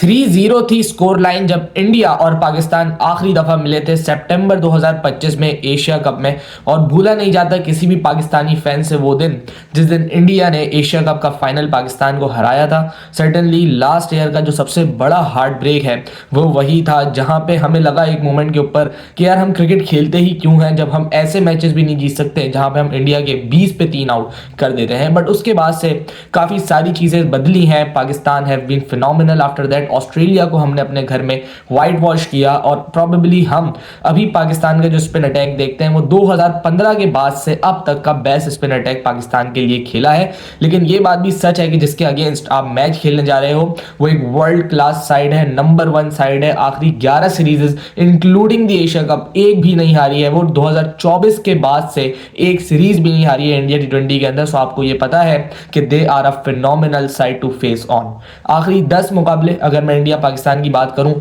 3-0 थी score line जब India और पाकिस्तान आखिरी दफा मिले थे सितंबर 2025 में एशिया कप में। और भूला नहीं जाता किसी भी पाकिस्तानी फैन से वो दिन जिस दिन इंडिया ने एशिया कप का फाइनल पाकिस्तान को हराया था। सर्टेनली लास्ट ईयर का जो सबसे बड़ा हार्ट ब्रेक है वो वही था जहां पे हमें लगा एक मोमेंट के ऊपर कि यार हम क्रिकेट खेलते ही क्यों हैं जब हम ऐसे मैचेस भी नहीं जीत सकते जहां पे हम इंडिया के 20 पे 3 आउट कर देते हैं। बट उसके बाद से काफी सारी चीजें बदली हैं। Pakistan have been phenomenal after that. Australia को हमने अपने घर में वाइट वॉश किया और प्रोबेबली हम अभी पाकिस्तान का जो स्पिन अटैक देखते हैं वो 2015 के बाद से अब तक का बेस्ट स्पिन अटैक पाकिस्तान के लिए खेला है। लेकिन ये बात भी सच है कि जिसके अगेंस्ट आप मैच खेलने जा रहे हो वो एक वर्ल्ड क्लास साइड है, नंबर 1 साइड है। आखिरी 11 series including the Asia cup एक भी नहीं हारी है। वो 2024 के बाद से एक सीरीज भी नहीं हारी है इंडिया T20 के अंदर। सो आपको ये पता है कि they are a phenomenal side to face on. आखिरी 10 मुकाबले अगर मैं इंडिया पाकिस्तान की बात करूं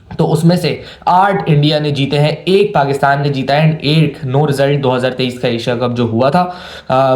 तो उसमें से 8 इंडिया ने जीते हैं, 1 पाकिस्तान ने जीता है एंड 8 नो रिजल्ट। 2023 का एशिया कप जो हुआ था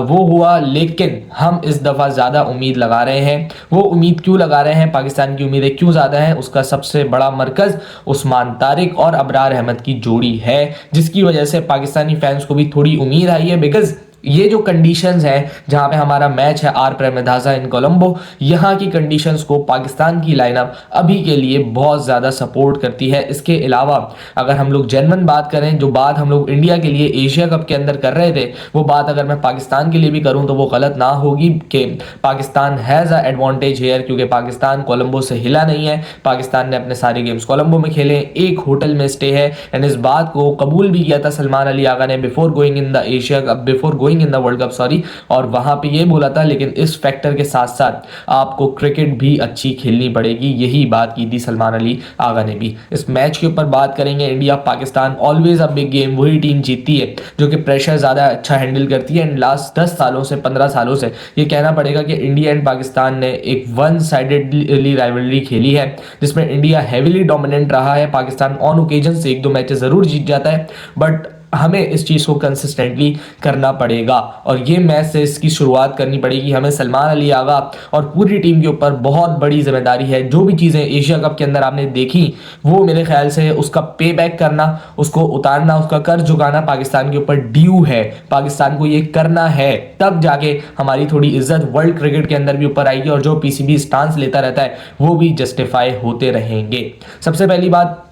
वो हुआ। लेकिन हम इस दफ़ा ज़्यादा उम्मीद लगा रहे हैं। वो उम्मीद क्यों लगा रहे हैं, पाकिस्तान की उम्मीदें क्यों ज़्यादा हैं, उसका सबसे बड़ा मरकज़ उस्मान तारिक और अबरार अहमद की जोड़ी है, जिसकी वजह से पाकिस्तानी फैंस को भी थोड़ी उम्मीद आई है। बिकॉज ये जो कंडीशंस हैं जहां पे हमारा मैच है आर प्रेमदासा इन कोलंबो, यहाँ की कंडीशंस को पाकिस्तान की लाइनअप अभी के लिए बहुत ज़्यादा सपोर्ट करती है। इसके अलावा अगर हम लोग जेन्युइन बात करें, जो बात हम लोग इंडिया के लिए एशिया कप के अंदर कर रहे थे वो बात अगर मैं पाकिस्तान के लिए भी करूँ तो वो गलत ना होगी कि Pakistan has a advantage here, क्योंकि पाकिस्तान कोलंबो से हिला नहीं है। पाकिस्तान ने अपने सारे गेम्स कोलंबो में खेले, एक होटल में स्टे है एंड इस बात को कबूल भी किया था सलमान अली आगा ने before going in the Asia cup, before going in the world cup sorry. और वहां पे ये बोला था लेकिन इस फैक्टर के साथ साथ आपको क्रिकेट भी अच्छी खेलनी पड़ेगी, यही बात की थी सलमान अली आगा ने भी। इस मैच के ऊपर बात करेंगे, India Pakistan always a big game, वही टीम जीतती है जो कि प्रेशर ज्यादा अच्छा हैंडल करती है। एंड लास्ट 10 सालों से 15 सालों से ये कहना पड़ेगा कि इंडिया एंड पाकिस्तान ने एक वन साइडेडली राइवलरी खेली है जिसमें इंडिया हैवीली डोमिनेंट रहा है। पाकिस्तान ऑन ओकेजन से 1-2 मैचेस जरूर जीत जाता है बट हमें इस चीज़ को कंसिस्टेंटली करना पड़ेगा और ये मैच से इसकी शुरुआत करनी पड़ेगी। हमें सलमान अली आगा और पूरी टीम के ऊपर बहुत बड़ी जिम्मेदारी है। जो भी चीज़ें एशिया कप के अंदर आपने देखी वो मेरे ख्याल से उसका पे बैक करना, उसको उतारना, उसका कर्ज चुकाना पाकिस्तान के ऊपर ड्यू है। पाकिस्तान को ये करना है, तब जाके हमारी थोड़ी इज्जत वर्ल्ड क्रिकेट के अंदर भी ऊपर आएगी और जो पीसीबी स्टांस लेता रहता है वो भी जस्टिफाई होते रहेंगे। सबसे पहली बात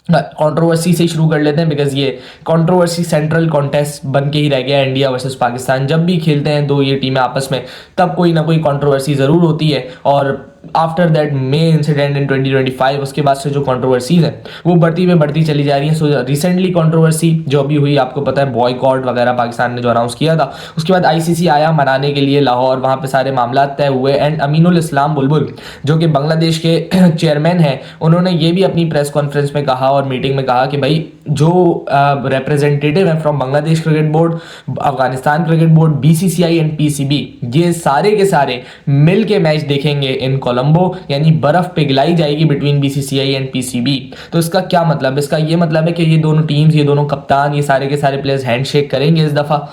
कंट्रोवर्सी से शुरू कर लेते हैं बिकॉज ये कंट्रोवर्सी सेंट्रल कॉन्टेस्ट बन के ही रह गया है। इंडिया वर्सेस पाकिस्तान जब भी खेलते हैं दो ये टीमें आपस में तब कोई ना कोई कंट्रोवर्सी ज़रूर होती है और after that may incident in 2025 उसके बाद से जो कंट्रोवर्सीज हैं वो बढ़ती चली जा रही है। सो रिसेंटली कंट्रोवर्सी जो अभी हुई आपको पता है, बॉयकॉट वगैरह पाकिस्तान ने जो अनाउंस किया था, उसके बाद आईसीसी आया मनाने के लिए लाहौर, वहाँ पे सारे मामला तय हुए एंड अमीनुल इस्लाम बुलबुल जो कि बांग्लादेश के चेयरमैन हैं उन्होंने ये भी अपनी प्रेस कॉन्फ्रेंस में कहा और मीटिंग में कहा कि भाई जो रिप्रेजेंटेटिव है from Bangladesh cricket board, Afghanistan cricket board, BCCI and PCB ये सारे के सारे मिल के मैच देखेंगे इन कोलंबो, यानी बर्फ पिघलाई जाएगी बिटवीन बीसीसीआई एंड पीसीबी। तो इसका क्या मतलब, इसका ये मतलब है कि ये दोनों टीम्स, ये दोनों कप्तान, ये सारे के सारे प्लेयर्स हैंडशेक करेंगे इस दफा।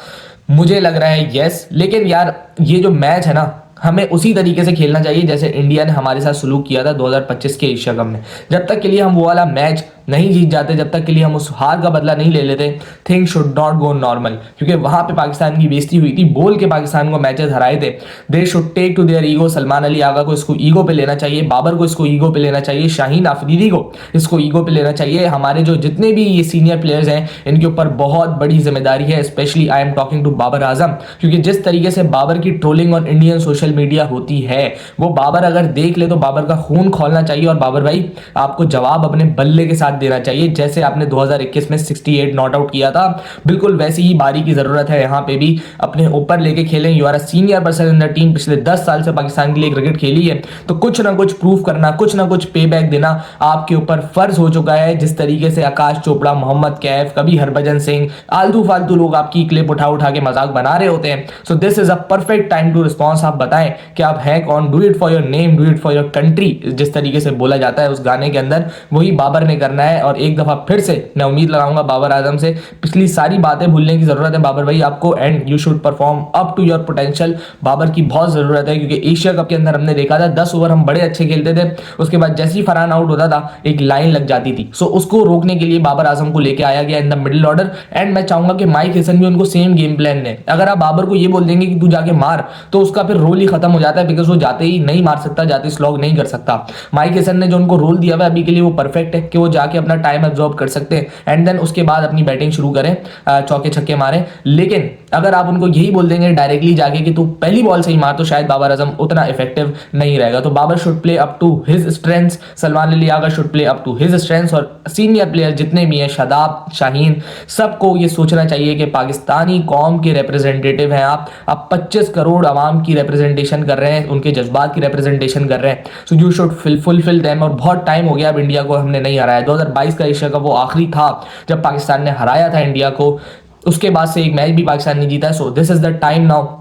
मुझे लग रहा है यस, लेकिन यार ये जो मैच है ना हमें उसी तरीके से खेलना चाहिए जैसे इंडिया ने हमारे साथ सलूक किया था 2025 के एशिया कप में। जब तक के लिए हम वो वाला मैच नहीं जीत जाते, जब तक के लिए हम उस हार का बदला नहीं ले लेते, things should not go normal. क्योंकि वहां पे पाकिस्तान की बेइज्जती हुई थी, बोल के पाकिस्तान को मैचेस हराए थे। They should take to their ego. Salman Ali Agha को इसको ईगो पे लेना चाहिए, बाबर को इसको ईगो पे लेना चाहिए, शाहीन आफरीदी को इसको ईगो पे लेना चाहिए। हमारे जो जितने भी ये सीनियर प्लेयर्स हैं इनके ऊपर बहुत बड़ी जिम्मेदारी है। Specially I am talking to Babar Azam, क्योंकि जिस तरीके से बाबर की trolling on Indian social media होती है वो बाबर अगर देख ले तो बाबर का खून खोलना चाहिए और बाबर भाई आपको जवाब अपने बल्ले के साथ देना चाहिए। जैसे आपने 2021 में 68 नॉट आउट किया था, बिल्कुल वैसी ही बारी की जरूरत है यहाँ पे भी। अपने ऊपर लेके खेलें, you are a senior person in the team, पिछले 10 साल से पाकिस्तान के लिए क्रिकेट खेली है तो कुछ ना कुछ प्रूफ करना, कुछ ना कुछ पे बैक देना आपके ऊपर फर्ज हो चुका है। जिस तरीके से आकाश चोपड़ा, मोहम्मद कैफ, कभी हरभजन सिंह, आलतू फालतू लोग आपकी क्लिप उठा उठा के मजाक बना रहे होते हैं। So this is a perfect time to response. आप बताएं कि आप हैं कौन, do it for your name, do it for your country, जिस तरीके से बोला जाता है उस गाने के अंदर, वही बाबर ने करना है और एक दफा फिर से मैं उम्मीद लगाऊंगा बाबर आजम से, पिछली सारी बातें भूलने की जरूरत है बाबर भाई आपको, and you should perform up to your potential. Babar की बहुत जरूरत है क्योंकि एशिया कप के अंदर हमने देखा था 10 ओवर हम बड़े अच्छे खेलते थे, उसके बाद जैसे ही फरहान आउट होता था एक लाइन लग जाती थी। सो उसको रोकने के लिए बाबर आजम को लेके आया गया in the middle order, and मैं चाहूंगा कि माइक हेसन भी उनको सेम गेम प्लान ने, अगर आप बाबर को ये बोल देंगे कि तू जाके मार तो उसका फिर रोल ही खत्म हो जाता है, बिकॉज वो जाते ही नहीं मार सकता, जाते स्लॉग नहीं कर सकता। माइक हेसन ने जो उनको रोल दिया हुआ अभी के लिए वो परफेक्ट है कि वो जाके अपना टाइम एब्जॉर्ब कर सकते हैं एंड देन उसके बाद अपनी बैटिंग शुरू करें, चौके छक्के मारें। लेकिन अगर आप उनको यही बोल देंगे डायरेक्टली जाके कि तू पहली बॉल से ही मार, तो शायद बाबर आजम उतना इफेक्टिव नहीं रहेगा। तो Babar should play up to his strengths, Salman Ali Agha should play up to his strengths, और सीनियर प्लेयर जितने भी हैं, शादाब, शाहीन, सबको ये सोचना चाहिए कि पाकिस्तानी कौम के रिप्रेजेंटेटिव हैं आप 25 करोड़ आवाम की रिप्रेजेंटेशन कर रहे हैं, उनके जज्बात की रिप्रेजेंटेशन कर रहे हैं। So you should fulfil them. और बहुत टाइम हो गया अब इंडिया को हमने नहीं हराया, 2022 का एशिया कप वो आखिरी था जब पाकिस्तान ने हराया था इंडिया को, उसके बाद से एक मैच भी पाकिस्तान ने जीता है। सो this is the time now.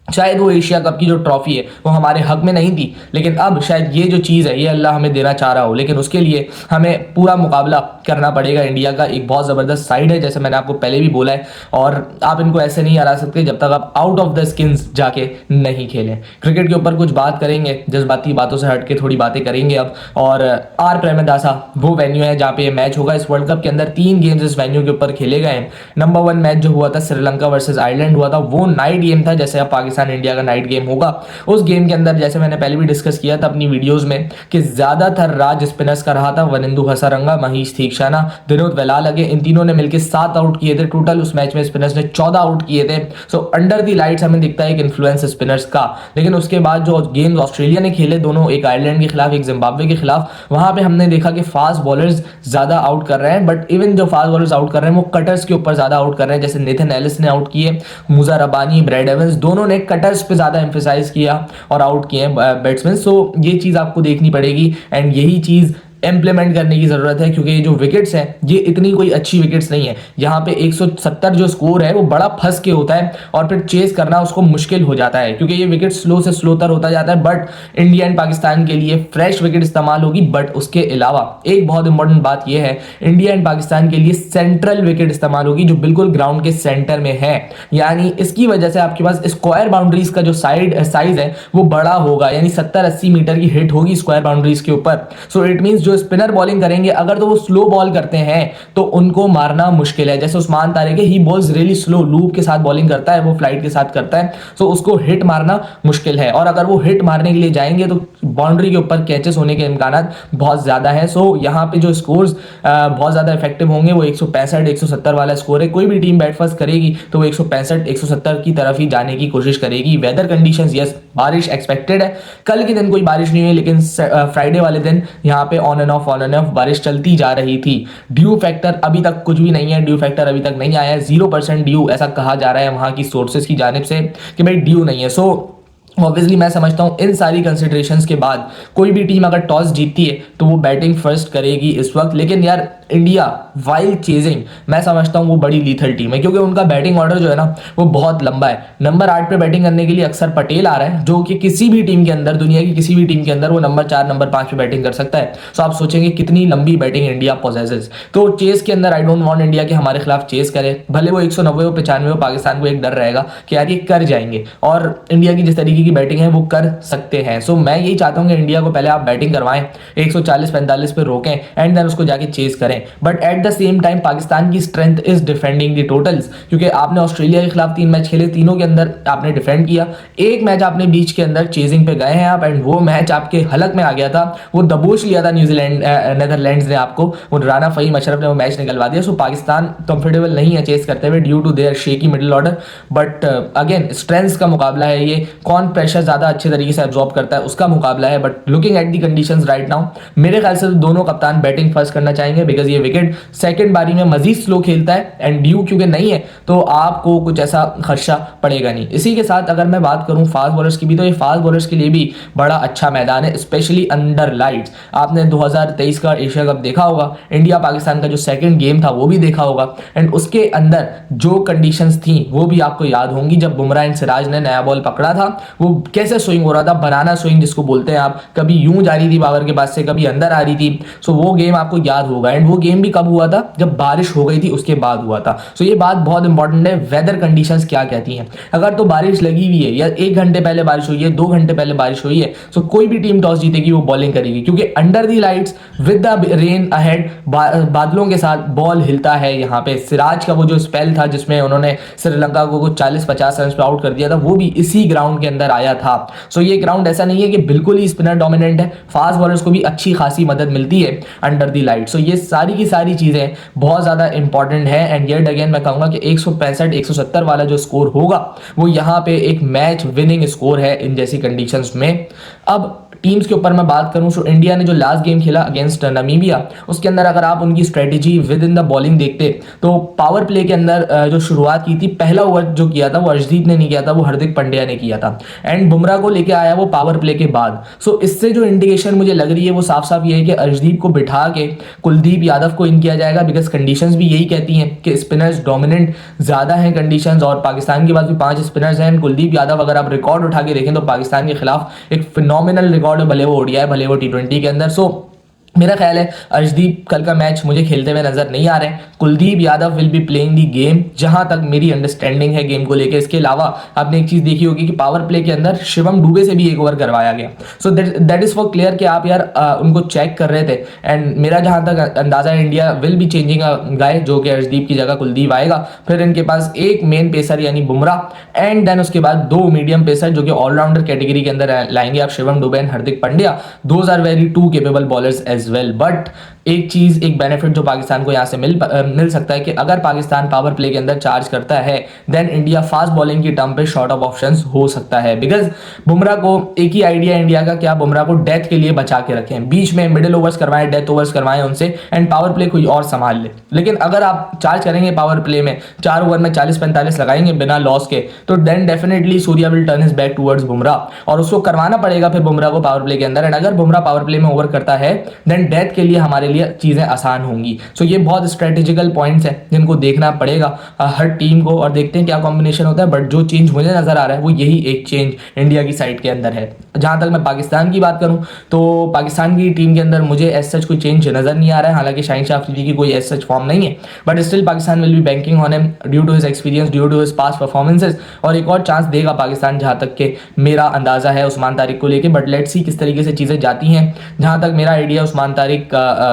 शायद वो एशिया कप की जो ट्रॉफी है वो हमारे हक में नहीं थी, लेकिन अब शायद ये जो चीज़ है ये अल्लाह हमें देना चाह रहा हो, लेकिन उसके लिए हमें पूरा मुकाबला करना पड़ेगा। इंडिया का एक बहुत ज़बरदस्त साइड है, जैसे मैंने आपको पहले भी बोला है, और आप इनको ऐसे नहीं हरा सकते जब तक आप आउट ऑफ द स्किन्स जाके नहीं खेलें। क्रिकेट के ऊपर कुछ बात करेंगे, जज्बाती बातों से हट के थोड़ी बातें करेंगे अब। और आर प्रेमदासा वो वेन्यू है जहाँ पे ये मैच होगा। इस वर्ल्ड कप के अंदर 3 गेम्स इस वेन्यू के ऊपर खेले गए हैं। नंबर 1 मैच जो हुआ था श्रीलंका वर्सेज आयरलैंड हुआ था, वो नाइट गेम था, जैसे अब पाकिस्तान इंडिया का नाइट गेम होगा। उस गेम के अंदर जैसे मैंने पहले भी डिस्कस किया था अपनी वीडियोस में कि ज्यादातर राज स्पिनर्स का रहा था, वनिंदु हसारंगा, महीश थीक्षाना, दिनोद वेलाल लगे, इन तीनों ने मिलकर 7 आउट किए थे टोटल। उस मैच में स्पिनर्स ने 14 आउट किए थे। सो अंडर दी लाइट्स हमें दिखता है एक इन्फ्लुएंस स्पिनर्स का। लेकिन उसके बाद जो गेम्स ऑस्ट्रेलिया ने खेले दोनों, एक आयरलैंड के खिलाफ एक जिम्बाब्वे के खिलाफ, वहां पे हमने देखा कि फास्ट बॉलर्स ज्यादा आउट कर रहे हैं। बट इवन जो फास्ट बॉलर्स आउट कर रहे हैं वो कटर्स के ऊपर ज्यादा आउट कर रहे हैं, जैसे नेथन एलिस ने आउट किए, मुजा रबानी, ब्रैड एवंस, दोनों ने कटर्स पे ज्यादा एम्फेसाइज किया और आउट किए बैट्समैन। सो ये चीज आपको देखनी पड़ेगी एंड यही चीज इंप्लीमेंट करने की जरूरत है, क्योंकि ये जो विकेट्स हैं ये इतनी कोई अच्छी विकेट्स नहीं है। यहाँ पे 170 जो स्कोर है वो बड़ा फंस के होता है और फिर चेस करना उसको मुश्किल हो जाता है, क्योंकि ये विकेट स्लो से स्लोतर होता जाता है। बट इंडिया एंड पाकिस्तान के लिए फ्रेश विकेट इस्तेमाल होगी। बट उसके अलावा एक बहुत इंपॉर्टेंट बात यह है, इंडिया एंड पाकिस्तान के लिए सेंट्रल विकेट इस्तेमाल होगी जो बिल्कुल ग्राउंड के सेंटर में है। यानी इसकी वजह से आपके पास स्क्वायर बाउंड्रीज का जो साइज है वो बड़ा होगा, यानी 70-80 मीटर की हिट होगी स्क्वायर बाउंड्रीज के ऊपर। सो इट मींस जो स्पिनर बॉलिंग करेंगे अगर तो वो स्लो बॉल करते हैं तो उनको मारना मुश्किल है। जैसे उस्मान तारिक है, ही बॉल्स रियली स्लो, लूप के साथ बॉलिंग करता है, वो फ्लाइट के साथ करता है, सो उसको हिट मारना मुश्किल है। और अगर वो हिट मारने के लिए जाएंगे तो बाउंड्री के ऊपर कैचेस होने के इम्कान बहुत ज्यादा है। सो यहाँ पे जो स्कोर्स बहुत ज्यादा इफेक्टिव होंगे वो 165-170 वाला स्कोर है। कोई भी टीम बैट फर्स्ट करेगी तो वो 165-170 की तरफ ही जाने की कोशिश करेगी। वेदर कंडीशंस, यस बारिश एक्सपेक्टेड है, कल के दिन कोई बारिश नहीं हुई, लेकिन फ्राइडे वाले दिन यहाँ पे ऑन एंड ऑफ बारिश चलती जा रही थी। ड्यू फैक्टर अभी तक कुछ भी नहीं है, ड्यू फैक्टर अभी तक नहीं आया है, 0% ड्यू ऐसा कहा जा रहा है वहां की सोर्सेस की जानिब से कि भाई ड्यू नहीं है। सो ऑब्वियसली मैं समझता हूं इन सारी कंसिडरेशंस के बाद कोई भी टीम अगर टॉस जीतती है तो वो बैटिंग फर्स्ट करेगी इस वक्त। लेकिन यार इंडिया वाइल चेजिंग, मैं समझता हूं वो बड़ी लीथल टीम है, क्योंकि उनका बैटिंग ऑर्डर जो है ना वो बहुत लंबा है। नंबर 8 पे बैटिंग करने के लिए अक्सर पटेल आ रहा है, जो कि किसी भी टीम के अंदर, दुनिया की किसी भी टीम के अंदर वो नंबर 4 नंबर 5 पे बैटिंग कर सकता है। सो आप सोचेंगे कितनी लंबी बैटिंग इंडिया पोजेसेस। तो चेस के अंदर आई डोंट वांट इंडिया के हमारे खिलाफ चेस करे, भले वो 190 हो 95 हो, पाकिस्तान को एक डर रहेगा कि यार ये कर जाएंगे, और इंडिया की जिस तरीके की बैटिंग है वो कर सकते हैं। सो मैं यही चाहता हूं कि इंडिया को पहले आप बैटिंग करवाएं, 140-45 पे रोकें एंड देन उसको जाके चेस करें। But at the same time Pakistan की strength is defending the totals, क्योंकि आपने ऑस्ट्रेलिया के खिलाफ 3 मैच खेले, तीनों के अंदर आपने डिफेंड किया, एक मैच आपने बीच के अंदर चेजिंग पे गए हैं आप, एंड वो मैच आपके हलक में आ गया था, वो दबोच लिया था न्यूजीलैंड नेदरलैंड्स ने आपको, वो राना फहीम अशरफ ने वो मैच निकलवा दिया। सो पाकिस्तान कंफर्टेबल नहीं है चेस करते हुए due to their shaky middle order. But again strengths का मुकाबला है, ये कौन प्रेशर ज्यादा अच्छे तरीके से एब्जॉर्ब करता है उसका मुकाबला है। But looking at the conditions right now, मेरे ख्याल से दोनों कप्तान बैटिंग फर्स्ट करना चाहेंगे, बिकॉज ये विकेट सेकंड बारी में मजीद स्लो खेलता है, एंड ड्यू क्योंकि नहीं है तो आपको कुछ ऐसा खर्चा पड़ेगा नहीं। इसी के साथ अगर मैं बात करूं फास्ट बॉलर्स की भी, तो ये फास्ट बॉलर्स के लिए भी बड़ा अच्छा मैदान है, स्पेशली अंडर लाइट्स। आपने 2023 का एशिया कप देखा होगा, इंडिया पाकिस्तान का जो सेकंड गेम था वो भी देखा होगा, एंड उसके अंदर जो कंडीशंस थी वो भी आपको याद होंगी। जब बुमराह एंड सिराज ने नया बॉल पकड़ा था वो कैसे स्विंग हो रहा था, बनाना स्विंग जिसको बोलते हैं आप, कभी यूं जा रही थी बाबर के पास से, कभी अंदर आ रही थी। सो वो गेम आपको याद होगा, एंड वो गेम भी कब हुआ था, जब बारिश हो गई थी उसके बाद हुआ था। सो ये बात बहुत इंपॉर्टेंट है, वेदर कंडीशंस क्या कहती हैं। अगर तो बारिश लगी हुई है या 1 घंटे पहले बारिश हुई है, 2 घंटे पहले बारिश हुई है, सो कोई भी टीम टॉस जीतेगी वो बॉलिंग करेगी, क्योंकि under the lights with the rain ahead, बादलों के साथ बॉल हिलता है। यहाँ पे सिराज का वो जो स्पेल था जिसमें उन्होंने श्रीलंका को कुछ 40-50 रन पे आउट कर दिया था, वो भी इसी ग्राउंड के अंदर आया था। सो ये ग्राउंड ऐसा नहीं है कि बिल्कुल ही स्पिनर डोमिनेंट है, फास्ट बॉलर्स को भी अच्छी खासी मदद मिलती है अंडर दी लाइट। सो ये सारी की सारी चीजें बहुत ज्यादा इंपॉर्टेंट है, एंड येट अगेन मैं कहूंगा कि 165-170 वाला जो स्कोर होगा वो यहाँ पे एक मैच विनिंग स्कोर है इन जैसी कंडीशंस में। अब टीम्स के ऊपर मैं बात करूं तो इंडिया ने जो लास्ट गेम खेला अगेंस्ट नामीबिया, उसके अंदर अगर आप उनकी strategy with in the bowling देखते तो पावर प्ले के अंदर जो शुरुआत की थी, पहला ओवर जो किया था वो अर्शदीप ने नहीं किया था, वो हार्दिक पांड्या ने किया था, एंड बुमराह को लेके आया वो पावर प्ले के बाद। सो इससे जो इंडिकेशन मुझे लग रही है वो साफ साफ ये है कि अर्शदीप को बिठा के कुलदीप यादव को इन किया जाएगा, बिकॉज कंडीशंस भी यही कहती हैं कि स्पिनर्स डोमिनेंट ज्यादा हैं कंडीशंस, और पाकिस्तान के पास भी 5 स्पिनर्स हैं। कुलदीप यादव अगर आप रिकॉर्ड उठा के देखें तो पाकिस्तान के खिलाफ एक फिनोमिनल रिकॉर्ड, भले वो ओडीआई भले वो टी20 के अंदर। सो मेरा ख्याल है अर्शदीप कल का मैच मुझे खेलते हुए नजर नहीं आ रहे हैं। Kuldeep Yadav will be playing the game, जहां तक मेरी अंडरस्टैंडिंग है गेम को लेकर। इसके अलावा आपने एक चीज देखी होगी कि पावर प्ले के अंदर शिवम दुबे से भी एक ओवर करवाया गया। So that is for clear कि आप यार उनको चेक कर रहे थे, एंड मेरा जहां तक अंदाजा है इंडिया विल बी चेंजिंग अ गाय, जो कि अर्शदीप की जगह कुलदीप आएगा। फिर इनके पास एक मेन पेसर यानी बुमराह, एंड देन उसके बाद 2 मीडियम पेसर जो कि ऑलराउंडर कैटेगरी के अंदर लाएंगे आप, Shivam Dube and Hardik Pandya. Those are very 2 capable bowlers as well. But एक चीज, एक बेनिफिट जो पाकिस्तान को यहां से मिल सकता है कि अगर पाकिस्तान पावर प्ले के अंदर चार्ज करता है देन इंडिया फास्ट बॉलिंग की टर्म पे शॉर्ट ऑफ ऑप्शंस हो सकता है। बिकॉज बुमराह को एक ही आइडिया इंडिया का, क्या बुमराह को डेथ के लिए बचा के रखें, बीच में मिडिल ओवर्स करवाएं, डेथ ओवर्स करवाएं उनसे, एंड पावर प्ले कोई और संभाल ले। लेकिन अगर आप चार्ज करेंगे पावर प्ले में, 4 ओवर में 40-45 लगाएंगे बिना लॉस के, तो then definitely Surya will turn his back towards Bumrah, और उसको करवाना पड़ेगा फिर बुमराह को पावर प्ले के अंदर। एंड अगर बुमराह पावर प्ले में ओवर करता है देन डेथ के लिए हमारे लिए चीजें आसान होंगी। सो ये बहुत स्ट्रेटेजिकल पॉइंट्स हैं जिनको देखना पड़ेगा हर टीम को, और देखते हैं क्या कॉम्बिनेशन होता है। बट जो चेंज मुझे नजर आ रहा है वो यही एक चेंज इंडिया की साइड के अंदर है। जहां तक मैं पाकिस्तान की बात करूं तो पाकिस्तान की टीम के अंदर मुझे एज सच कोई चेंज नजर नहीं आ रहा है, हालांकि शाहीन शाह अफरीदी की कोई एज सच फॉर्म नहीं है, but still Pakistan will be banking on him due to his experience, due to his past performances, और एक और चांस देगा पाकिस्तान जहां तक के मेरा अंदाजा है उस्मान तारिक को लेके। बट लेट्स सी किस तरीके से चीजें जाती हैं। जहां तक मेरा आइडिया उस्मान तारिक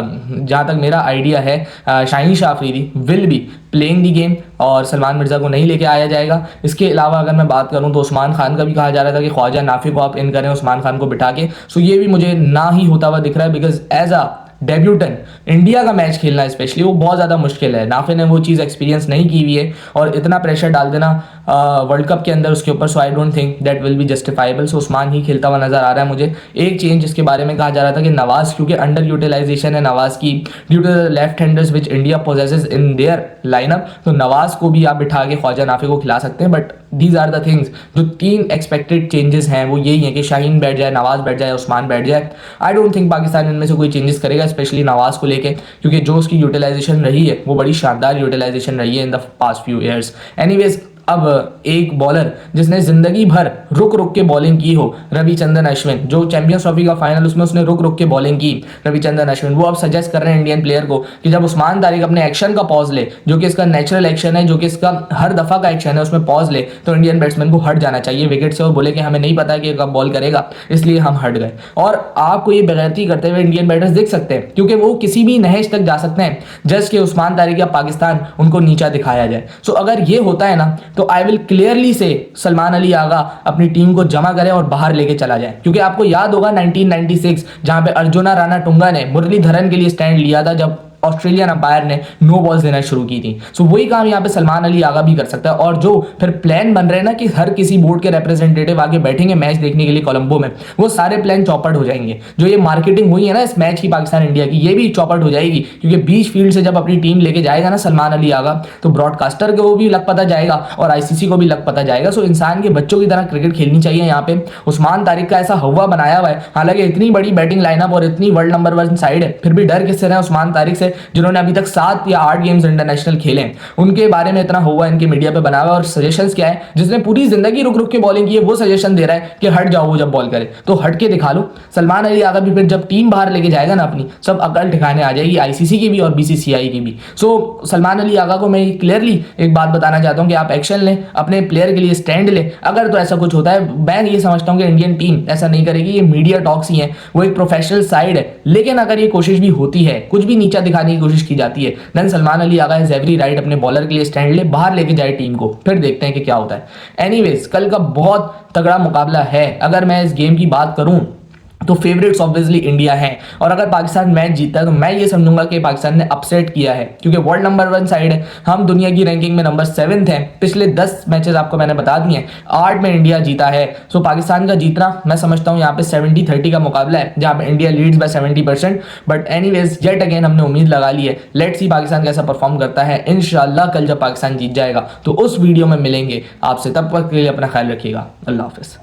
जहां तक मेरा आइडिया है Shaheen Shah Afridi will be playing the game, और सलमान मिर्जा को नहीं लेके आया जाएगा। इसके अलावा अगर मैं बात करूं तो उस्मान खान का भी कहा जा रहा था कि ख्वाजा नाफी को आप इन करें उस्मान खान को बिठा के। सो ये भी मुझे ना ही होता हुआ दिख रहा है, because as a debutant India का मैच खेलना स्पेशली वो बहुत ज़्यादा मुश्किल है। नाफे ने वो चीज़ एक्सपीरियंस नहीं की हुई है, और इतना प्रेशर डाल देना वर्ल्ड कप के अंदर उसके ऊपर, so I don't think that will be justifiable. So Usman ही खेलता हुआ नजर आ रहा है मुझे। एक चेंज जिसके बारे में कहा जा रहा था कि नवाज, क्योंकि अंडर यूटिलाइजेशन है नवाज की due to the left handers which India possesses in their lineup, तो नवाज को भी आप बिठा के ख्वाजा नाफे को खिला सकते हैं। But these are the things, जो 3 एक्सपेक्टेड चेंजेस हैं वो यही है कि शाहीन बैठ जाए, नवाज बैठ जाए, उस्मान बैठ जाए। आई डोंट थिंक पाकिस्तान इनमें से कोई चेंजेस करेगा, स्पेशली नवाज को लेके, क्योंकि जो उसकी यूटिलाइजेशन रही है वो बड़ी शानदार यूटिलाइजेशन रही है in the past few years. Anyways, अब एक बॉलर जिसने जिंदगी भर रुक रुक के बॉलिंग की हो, रविचंद्रन अश्विन, जो चैंपियंस ट्रॉफी का फाइनल उसमें उसने रुक रुक के बॉलिंग की, रविचंद्रन अश्विन, वो अब सजेस्ट कर रहे हैं इंडियन प्लेयर को कि जब उस्मान तारिक अपने एक्शन का पॉज ले, जो कि इसका नेचुरल एक्शन है, जो कि इसका हर दफा का एक्शन है, उसमें पॉज ले, तो इंडियन बैट्समैन को हट जाना चाहिए विकेट से, और बोले कि हमें नहीं पता कि कब बॉल करेगा इसलिए हम हट गए। और आपको ये बेगैरती करते हुए इंडियन बैटर्स देख सकते हैं, क्योंकि वो किसी भी नहेज तक जा सकते हैं जस्ट कि उस्मान तारिक या पाकिस्तान उनको नीचा दिखाया जाए। सो अगर ये होता है ना तो आई विल क्लियर से सलमान अली आगा अपनी टीम को जमा करे और बाहर लेके चला जाए, क्योंकि आपको याद होगा 1996 जहां पे अर्जुना राणा टुंगा ने मुरलीधरन के लिए स्टैंड लिया था, जब ऑस्ट्रेलियन अंपायर ने नो बॉल्स देना शुरू की थी। सो वही काम यहाँ पे सलमान अली आगा भी कर सकता है। और जो फिर प्लान बन रहे हैं ना कि हर किसी बोर्ड के रिप्रेजेंटेटिव आगे बैठेंगे मैच देखने के लिए कोलंबो में, वो सारे प्लान चौपट हो जाएंगे। जो ये मार्केटिंग हुई है ना इस मैच की पाकिस्तान इंडिया की, ये भी चौपट हो जाएगी, क्योंकि बीच फील्ड से जब अपनी टीम लेके जाएगा ना सलमान अली आगा, तो ब्रॉडकास्टर को भी लग पता जाएगा और आईसीसी को भी लग पता जाएगा। सो इंसान के बच्चों की तरह क्रिकेट खेलनी चाहिए यहाँ पे। उस्मान तारिक का ऐसा हवा बनाया हुआ है, हालांकि इतनी बड़ी बैटिंग लाइनअप और इतनी वर्ल्ड नंबर 1 साइड है, फिर भी डर किससे रहे उस्मान तारिक से, जिन्होंने अभी तक 7 या 8 गेम्स इंटरनेशनल खेले हैं। उनके बारे में इतना हुआ इनके मीडिया पे बना हुआ। और सजेशंस क्या है, जिसने पूरी जिंदगी रुक रुक के बॉलिंग की है, वो सजेशन दे रहा है कि हट जाओ वो जब बॉल करे, तो हट के दिखा लो। सलमान अली आगा भी फिर जब टीम बाहर लेके जाएगा ना अपनी, सब अकल ठिकाने आ जाएगी, आईसीसी की भी और बीसीसीआई की भी। सो सलमान अली आगा को मैं क्लियरली एक बात बताना चाहता हूं कि आप एक्शन लें, अपने प्लेयर के लिए स्टैंड लें। अगर तो ऐसा कुछ होता है, मैं ये समझता हूं कि इंडियन टीम ऐसा नहीं करेगी, ये मीडिया टॉक्स ही है, वो एक प्रोफेशनल साइड है। लेकिन अगर ये कोशिश भी होती है, कुछ भी नीचा दिखाने की कोशिश की जाती है, then Salman Ali Agha has every right अपने बॉलर के लिए स्टैंड ले, बाहर लेके जाए टीम को, फिर देखते हैं कि क्या होता है। एनीवेज, कल का बहुत तगड़ा मुकाबला है। अगर मैं इस गेम की बात करूं तो फेवरेट्स ऑब्वियसली इंडिया है। और अगर पाकिस्तान मैच जीतता है तो मैं ये समझूंगा कि पाकिस्तान ने अपसेट किया है, क्योंकि वर्ल्ड नंबर 1 साइड है, हम दुनिया की रैंकिंग में नंबर 7 है। पिछले 10 मैचेस आपको मैंने बता दिए, 8 में इंडिया जीता है। सो पाकिस्तान का जीतना मैं समझता हूँ यहाँ पे 70-30 का मुकाबला है, जहाँ पे India leads by 70%। But anyways, yet again हमने उम्मीद लगा ली है, लेट्स सी पाकिस्तान कैसा परफॉर्म करता है। इंशाल्लाह कल जब पाकिस्तान जीत जाएगा तो उस वीडियो में मिलेंगे आपसे, तब तक के लिए अपना ख्याल रखिएगा। अल्लाह हाफिज।